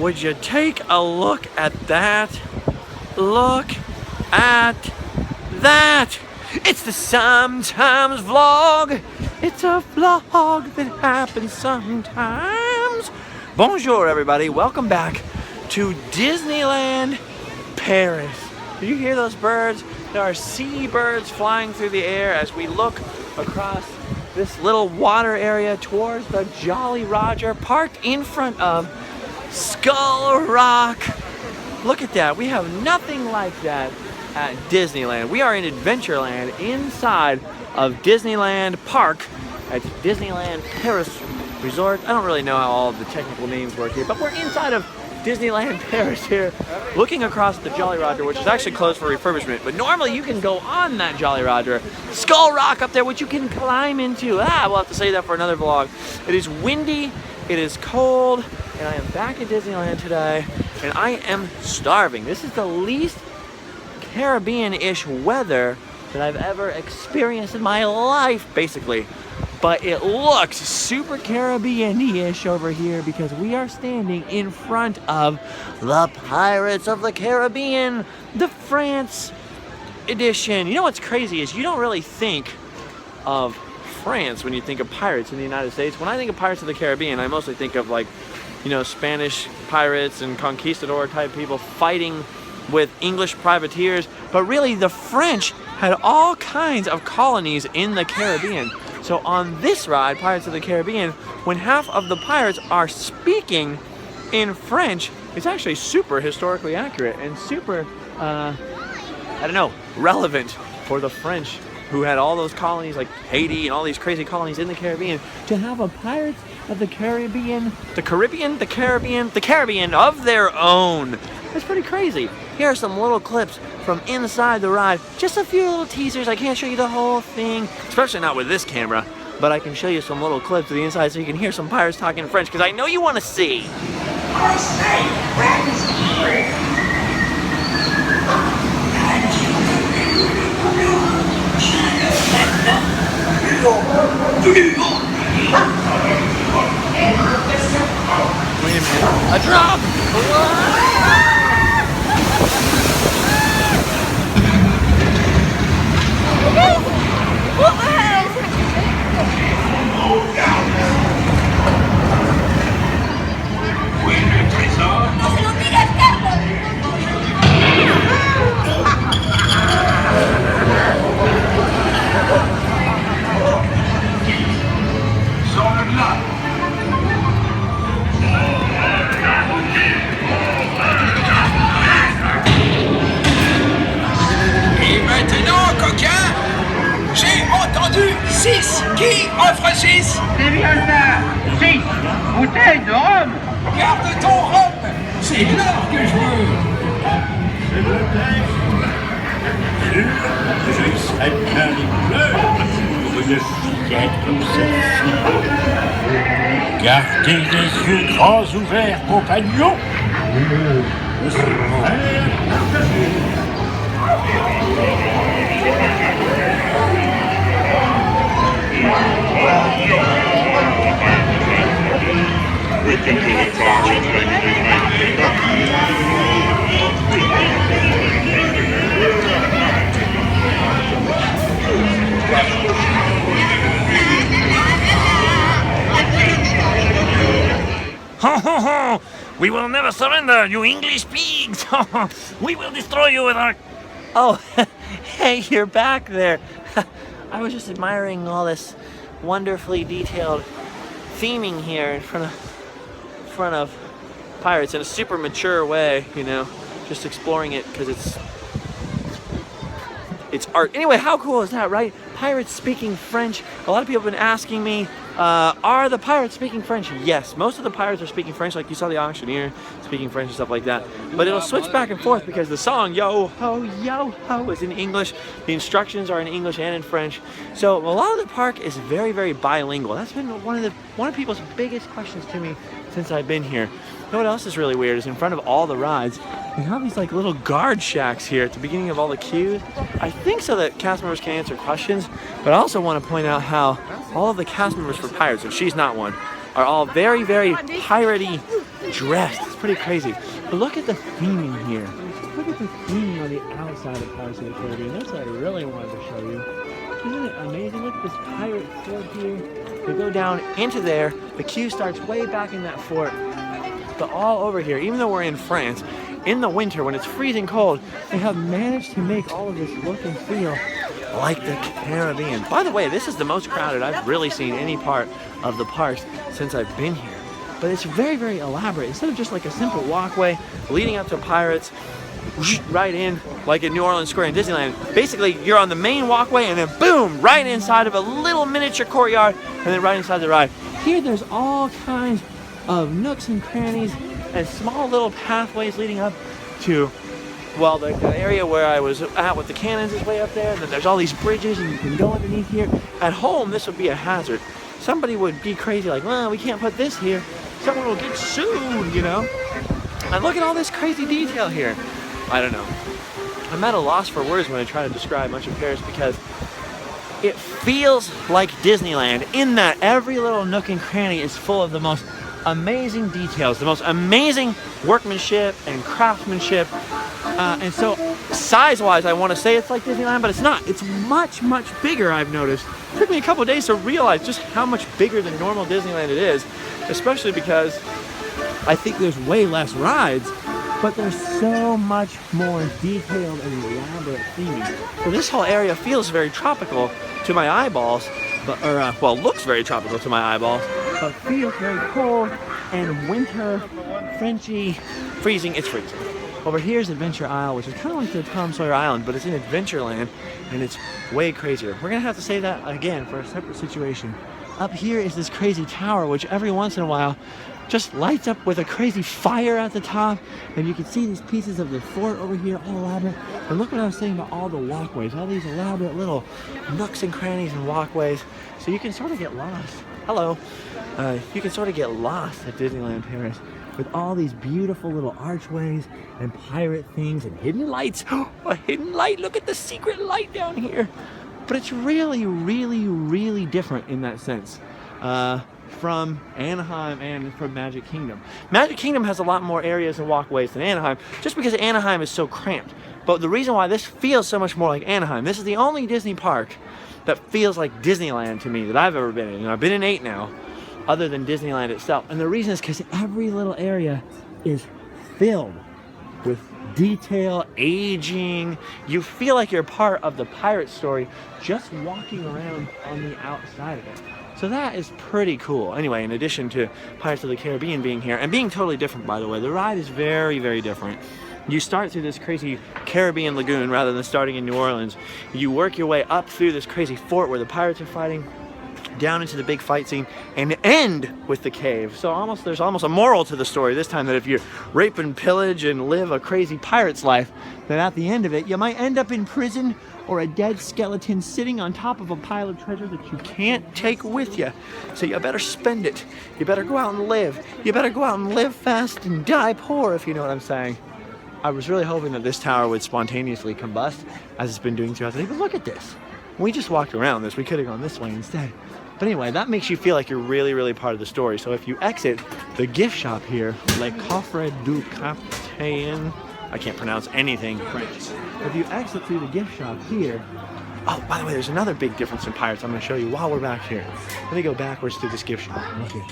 Would you take a look at that? Look at that! It's the Sometimes Vlog! It's a vlog that happens sometimes. Bonjour everybody, welcome back to Disneyland Paris. Do you hear those birds? There are seabirds flying through the air as we look across this little water area towards the Jolly Roger parked in front of Skull Rock. Look at that, we have nothing like that at Disneyland. We are in Adventureland inside of Disneyland Park at Disneyland Paris Resort. I don't really know how all of the technical names work here, but we're inside of Disneyland Paris here, looking across the Jolly Roger, which is actually closed for refurbishment, but normally you can go on that Jolly Roger. Skull Rock up there, which you can climb into. We'll have to say that for another vlog. It is windy, it is cold, and I am back in Disneyland today, and I am starving. This is the least Caribbean-ish weather that I've ever experienced in my life, basically. But it looks super Caribbean-ish over here because we are standing in front of the Pirates of the Caribbean, the France edition. You know what's crazy is you don't really think of France when you think of pirates in the United States. When I think of Pirates of the Caribbean, I mostly think of, like, you know, Spanish pirates and conquistador type people fighting with English privateers. But really, the French had all kinds of colonies in the Caribbean. So on this ride, Pirates of the Caribbean, when half of the pirates are speaking in French, it's actually super historically accurate and super, relevant for the French, who had all those colonies like Haiti and all these crazy colonies in the Caribbean, to have a Pirates of the Caribbean, the Caribbean of their own. That's pretty crazy. Here are some little clips from inside the ride. Just a few little teasers. I can't show you the whole thing, especially not with this camera, but I can show you some little clips of the inside so you can hear some pirates talking in French, because I know you want to see. I say, friends, Wait a minute. A drop! What the hell? No se lo digas, Carlos. Et maintenant, coquin, j'ai entendu 6. Qui offre 6? C'est bien ça, 6 bouteilles de rhum. Garde ton rhum, c'est l'or que je veux. Je serais bien livreur pour une fillette comme celle-ci. Gardez les yeux grands ouverts, compagnons. Ho ho ho! We will never surrender, you English pigs! We will destroy you with our... Oh, hey, you're back there. I was just admiring all this wonderfully detailed theming here in front of pirates in a super mature way, you know, just exploring it because it's art. Anyway, how cool is that, right? Pirates speaking French. A lot of people have been asking me, are the pirates speaking French? Yes, most of the pirates are speaking French, like you saw the auctioneer speaking French and stuff like that. But it'll switch back and forth because the song yo ho is in English. The instructions are in English and in French. So a lot of the park is very, very bilingual. That's been one of people's biggest questions to me since I've been here. You know what else is really weird is in front of all the rides, we have these like little guard shacks here at the beginning of all the queues. I think so that cast members can answer questions, but I also want to point out how all of the cast members for Pirates, and she's not one, are all very, very piratey dressed. It's pretty crazy. But look at the theming here. Look at the theming on the outside of Pirates of the Caribbean. That's what I really wanted to show you. Isn't it amazing? Look at this pirate fort here. You go down into there. The queue starts way back in that fort. But all over here, even though we're in France, in the winter when it's freezing cold, they have managed to make all of this look and feel like the Caribbean. By the way, this is the most crowded I've really seen any part of the parks since I've been here. But it's very, very elaborate. Instead of just like a simple walkway leading up to Pirates, right in, like in New Orleans Square in Disneyland, basically you're on the main walkway and then boom, right inside of a little miniature courtyard and then right inside the ride. Here there's all kinds of nooks and crannies and small little pathways leading up to, well, the area where I was at with the cannons is way up there, and then there's all these bridges and you can go underneath here. At home, this would be a hazard. Somebody would be crazy like, well, we can't put this here. Someone will get sued, you know? And look at all this crazy detail here. I don't know. I'm at a loss for words when I try to describe much of Paris because it feels like Disneyland in that every little nook and cranny is full of the most amazing details, the most amazing workmanship and craftsmanship. And so size-wise, I want to say it's like Disneyland, but it's not. It's much, much bigger, I've noticed. It took me a couple of days to realize just how much bigger than normal Disneyland it is, especially because I think there's way less rides, but there's so much more detailed and elaborate theming. So this whole area feels very tropical to my eyeballs, but, well, looks very tropical to my eyeballs, but feels very cold and winter, Frenchy, freezing. It's freezing. Over here is Adventure Isle, which is kind of like the Tom Sawyer Island, but it's in Adventureland, and it's way crazier. We're gonna have to say that again for a separate situation. Up here is this crazy tower, which every once in a while just lights up with a crazy fire at the top, and you can see these pieces of the fort over here, all elaborate. And look what I was saying about all the walkways, all these elaborate little nooks and crannies and walkways. So you can sort of get lost. Hello. You can sort of get lost at Disneyland Paris with all these beautiful little archways and pirate things and hidden lights. A hidden light, look at the secret light down here. But it's really, really, really different in that sense from Anaheim and from Magic Kingdom. Magic Kingdom has a lot more areas and walkways than Anaheim, just because Anaheim is so cramped. But the reason why this feels so much more like Anaheim, this is the only Disney park that feels like Disneyland to me that I've ever been in. And I've been in 8 now, other than Disneyland itself. And the reason is because every little area is filled with detail, aging. You feel like you're part of the pirate story just walking around on the outside of it. So that is pretty cool. Anyway, in addition to Pirates of the Caribbean being here, and being totally different, by the way, the ride is very, very different. You start through this crazy Caribbean lagoon rather than starting in New Orleans. You work your way up through this crazy fort where the pirates are fighting, down into the big fight scene, and end with the cave. So there's almost a moral to the story this time, that if you rape and pillage and live a crazy pirate's life, then at the end of it, you might end up in prison or a dead skeleton sitting on top of a pile of treasure that you can't take with you. So you better spend it. You better go out and live. You better go out and live fast and die poor, if you know what I'm saying. I was really hoping that this tower would spontaneously combust, as it's been doing throughout the day, but look at this. We just walked around this. We could have gone this way instead. But anyway, that makes you feel like you're really, really part of the story. So if you exit the gift shop here, Le Coffre du Capitaine, I can't pronounce anything French. If you exit through the gift shop here, oh, by the way, there's another big difference in Pirates I'm going to show you while we're back here. Let me go backwards to this gift shop. Okay.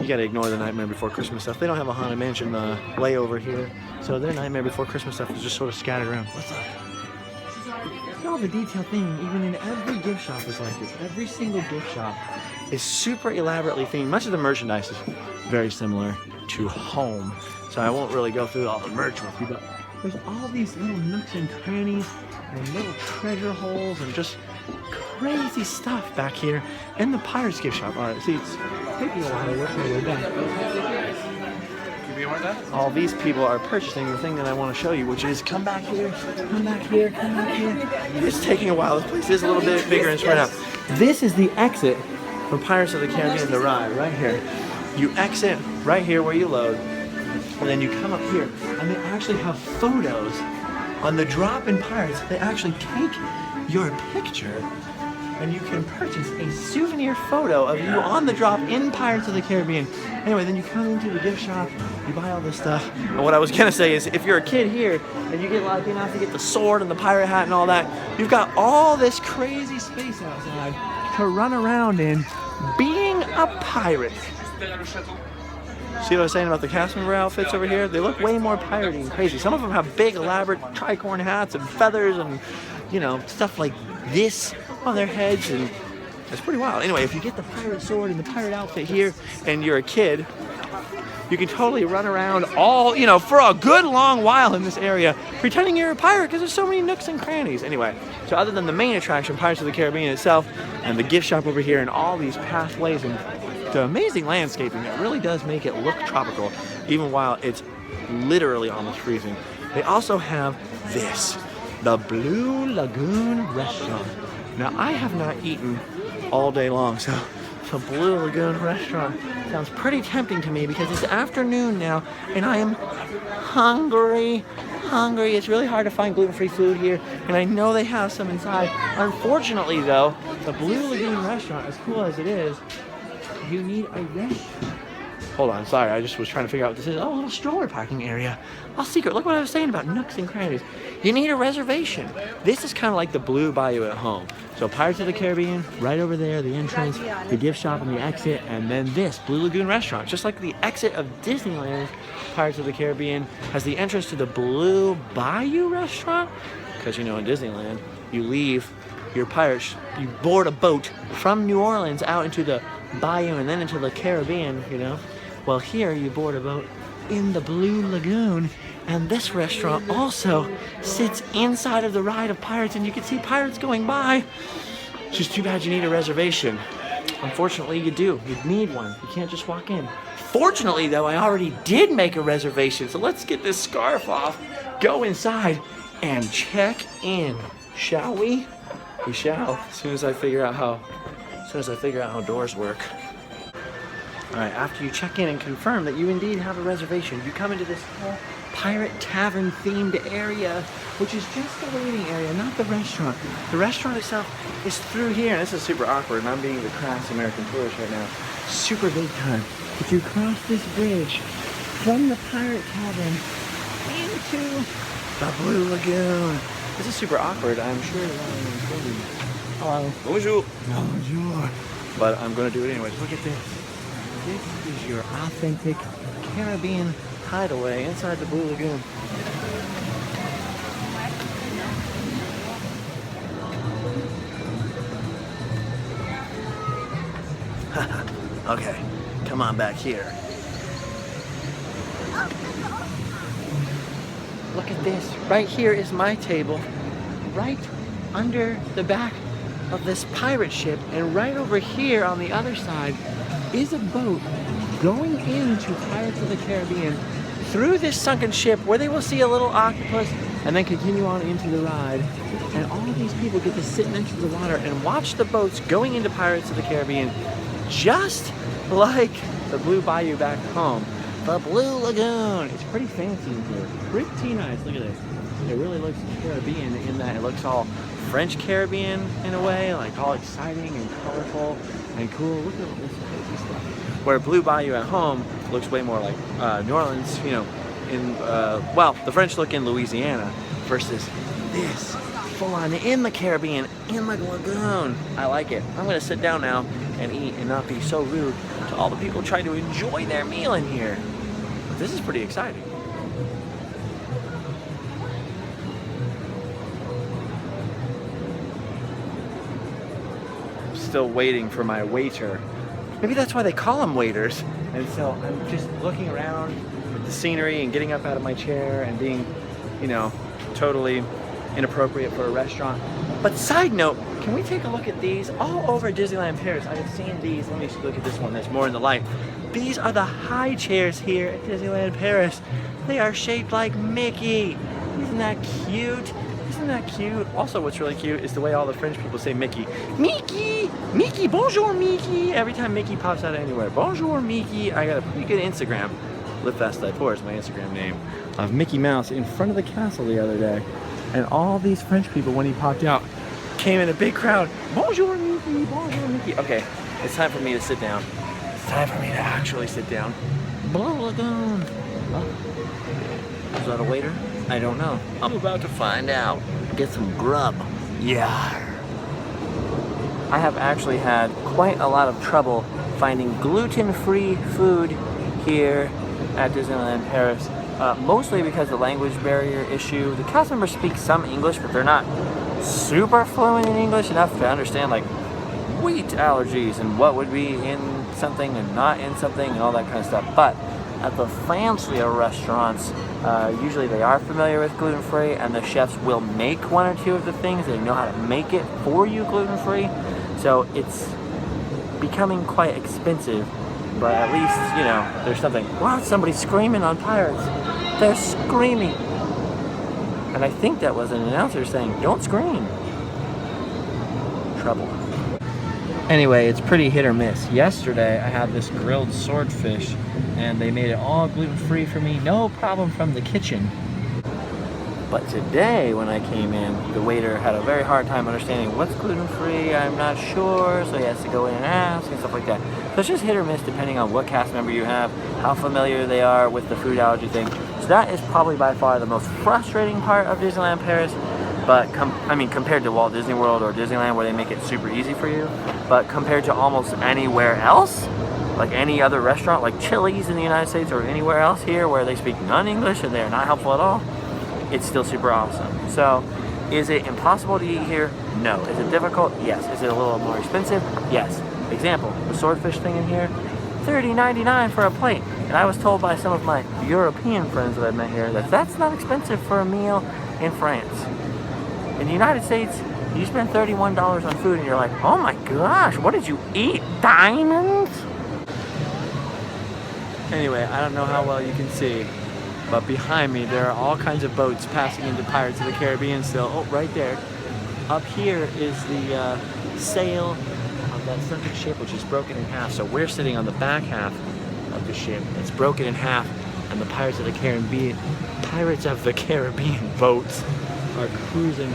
You got to ignore the Nightmare Before Christmas stuff. They don't have a Haunted Mansion layover here, so their Nightmare Before Christmas stuff is just sort of scattered around. What's up? All the detail thing, even in every gift shop is like this. Every single gift shop is super elaborately themed. Much of the merchandise is very similar to home, so I won't really go through all the merch with you, but there's all these little nooks and crannies and little treasure holes and just crazy stuff back here in the Pirates gift shop. All right, see, it's taking a while to work my way back. All these people are purchasing the thing that I want to show you, which is come back here, come back here, come back here. It's taking a while. This place is a little bit bigger and spread out. This is the exit for Pirates of the Caribbean, the ride, right here. You exit right here where you load, and then you come up here, and they actually have photos on the drop in Pirates. They actually take your picture and you can purchase a souvenir photo of you on the drop in Pirates of the Caribbean. Anyway, then you come into the gift shop, you buy all this stuff. And what I was gonna say is, if you're a kid here and you get lucky enough to get the sword and the pirate hat and all that, you've got all this crazy space outside to run around in being a pirate. See what I was saying about the cast member outfits over here? They look way more piratey and crazy. Some of them have big, elaborate tricorn hats and feathers and, you know, stuff like this on their heads, and it's pretty wild. Anyway, if you get the pirate sword and the pirate outfit here and you're a kid, you can totally run around all, you know, for a good long while in this area pretending you're a pirate because there's so many nooks and crannies. Anyway, so other than the main attraction, Pirates of the Caribbean itself, and the gift shop over here and all these pathways and the amazing landscaping, it really does make it look tropical, even while it's literally almost freezing. They also have this, the Blue Lagoon restaurant. Now, I have not eaten all day long, so the Blue Lagoon restaurant sounds pretty tempting to me because it's afternoon now and I am hungry. It's really hard to find gluten-free food here, and I know they have some inside. Unfortunately, though, the Blue Lagoon restaurant, as cool as it is, you need a restaurant. Hold on, sorry, I just was trying to figure out what this is. Oh, a little stroller parking area. Oh, secret, look what I was saying about nooks and crannies. You need a reservation. This is kind of like the Blue Bayou at home. So Pirates of the Caribbean, right over there, the entrance, the gift shop and the exit, and then this Blue Lagoon restaurant. Just like the exit of Disneyland, Pirates of the Caribbean has the entrance to the Blue Bayou restaurant. Because, you know, in Disneyland, you leave your pirates, you board a boat from New Orleans out into the bayou and then into the Caribbean, you know. Well, here you board a boat in the Blue Lagoon, and this restaurant also sits inside of the ride of pirates, and you can see pirates going by. It's just too bad you need a reservation. Unfortunately, you do. You need one. You can't just walk in. Fortunately, though, I already did make a reservation, so let's get this scarf off, go inside, and check in. Shall we? We shall. As soon as I figure out how doors work. All right, after you check in and confirm that you indeed have a reservation, you come into this whole Pirate Tavern themed area, which is just the waiting area, not the restaurant. The restaurant itself is through here, and this is super awkward, and I'm being the crass American tourist right now. Super big time. If you cross this bridge from the Pirate Tavern into the Blue Lagoon, this is super awkward. I'm sure hello. Bonjour. Bonjour. But I'm gonna do it anyways. Look at this. This is your authentic Caribbean hideaway inside the Blue Lagoon. Okay, come on back here. Look at this. Right here is my table. Right under the back of this pirate ship, and right over here on the other side is a boat going into Pirates of the Caribbean through this sunken ship where they will see a little octopus and then continue on into the ride. And all of these people get to sit next to the water and watch the boats going into Pirates of the Caribbean, just like the Blue Bayou back home. The Blue Lagoon. It's pretty fancy in here. Pretty nice. Look at this. It really looks Caribbean in that it looks all French Caribbean in a way, like all exciting and colorful and cool. Look at all this crazy stuff. Where Blue Bayou at home looks way more like New Orleans, you know, in, well, the French look in Louisiana versus this full on in the Caribbean, in the lagoon. I like it. I'm gonna sit down now and eat and not be so rude to all the people trying to enjoy their meal in here. But this is pretty exciting. Still waiting for my waiter. Maybe that's why they call them waiters. And so I'm just looking around at the scenery and getting up out of my chair and being, you know, totally inappropriate for a restaurant. But side note, can we take a look at these? All over Disneyland Paris, I have seen these. Let me look at this one that's more in the light. These are the high chairs here at Disneyland Paris. They are shaped like Mickey. Isn't that cute? Isn't that cute? Also, what's really cute is the way all the French people say Mickey. Mickey! Mickey! Bonjour, Mickey! Every time Mickey pops out of anywhere. Bonjour, Mickey! I got a pretty good Instagram. Live Fast Die Poor is my Instagram name. Of Mickey Mouse in front of the castle the other day. And all these French people, when he popped out, came in a big crowd. Bonjour, Mickey. Bonjour, Mickey. Okay, it's time for me to sit down. It's time for me to actually sit down. Blue Lagoon. Oh. Is that a waiter? I don't know. I'm about to find out. Get some grub. Yeah. I have actually had quite a lot of trouble finding gluten-free food here at Disneyland Paris. Mostly because of the language barrier issue. The cast members speak some English, but they're not super fluent in English enough to understand like wheat allergies and what would be in something and not in something and all that kind of stuff. But at the fancier restaurants, usually they are familiar with gluten-free, and the chefs will make one or two of the things. They know how to make it for you gluten-free. So it's becoming quite expensive, but at least, you know, there's something. Wow, somebody's screaming on Pirates. They're screaming. And I think that was an announcer saying, don't scream. Trouble. Anyway, it's pretty hit or miss. Yesterday, I had this grilled swordfish, and they made it all gluten-free for me. No problem from the kitchen. But today, when I came in, the waiter had a very hard time understanding what's gluten-free, I'm not sure, so he has to go in and ask and stuff like that. So it's just hit or miss depending on what cast member you have, how familiar they are with the food allergy thing. So that is probably by far the most frustrating part of Disneyland Paris. But compared to Walt Disney World or Disneyland, where they make it super easy for you, but compared to almost anywhere else, like any other restaurant, like Chili's in the United States or anywhere else here where they speak non-English and they are not helpful at all, it's still super awesome. So, is it impossible to eat here? No. Is it difficult? Yes. Is it a little more expensive? Yes. Example, the swordfish thing in here, $30.99 for a plate. And I was told by some of my European friends that I've met here that that's not expensive for a meal in France. In the United States, you spend $31 on food and you're like, oh my gosh, what did you eat? Diamonds? Anyway, I don't know how well you can see, but behind me there are all kinds of boats passing into Pirates of the Caribbean still. Oh, right there. Up here is the sail of that sunken ship, which is broken in half. So we're sitting on the back half of the ship. It's broken in half, and the Pirates of the Caribbean boats are cruising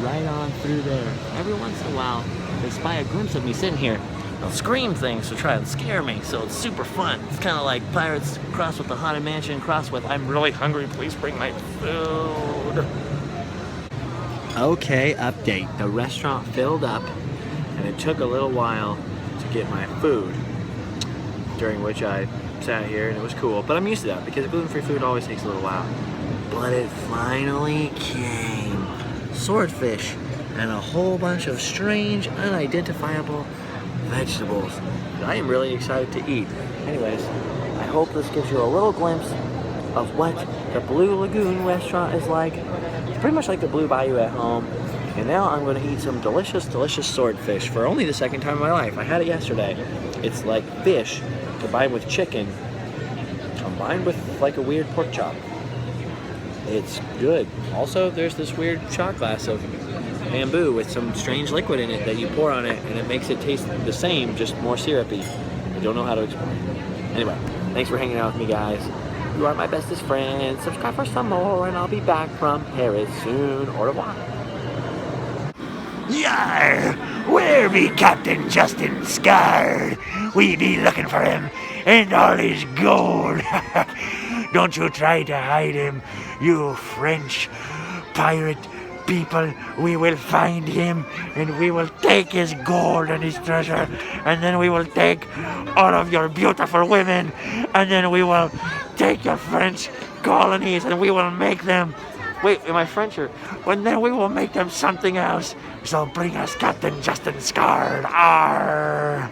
right on through there. Every once in a while, they spy a glimpse of me sitting here. They'll scream things to try and scare me, so it's super fun. It's kind of like Pirates crossed with the Haunted Mansion, crossed with I'm really hungry, please bring my food. Okay, update. The restaurant filled up, and it took a little while to get my food, during which I sat here, and it was cool. But I'm used to that, because gluten-free food always takes a little while. But it finally came. Swordfish and a whole bunch of strange, unidentifiable vegetables that I am really excited to eat. Anyways, I hope this gives you a little glimpse of what the Blue Lagoon restaurant is like. It's pretty much like the Blue Bayou at home. And now I'm going to eat some delicious, delicious swordfish for only the second time in my life. I had it yesterday. It's like fish combined with chicken, combined with like a weird pork chop. It's good. Also, there's this weird shot glass of bamboo with some strange liquid in it that you pour on it, and it makes it taste the same, just more syrupy. I don't know how to explain. Anyway, thanks for hanging out with me, guys. You are my bestest friends. Subscribe for some more, and I'll be back from Paris soon. Au revoir. Yar! Where be Captain Justin Scard? We be looking for him and all his gold. Don't you try to hide him, you French pirate people. We will find him, and we will take his gold and his treasure, and then we will take all of your beautiful women, and then we will take your French colonies, and we will make them, wait, am I French or, and then we will make them something else. So bring us Captain Justin Scard. Arr!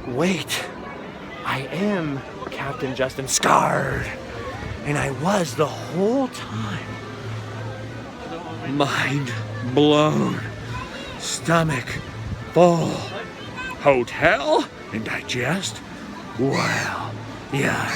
Wait, I am Captain Justin Scard, and I was the whole time. Mind blown, stomach full, hotel and digest? Well, yeah.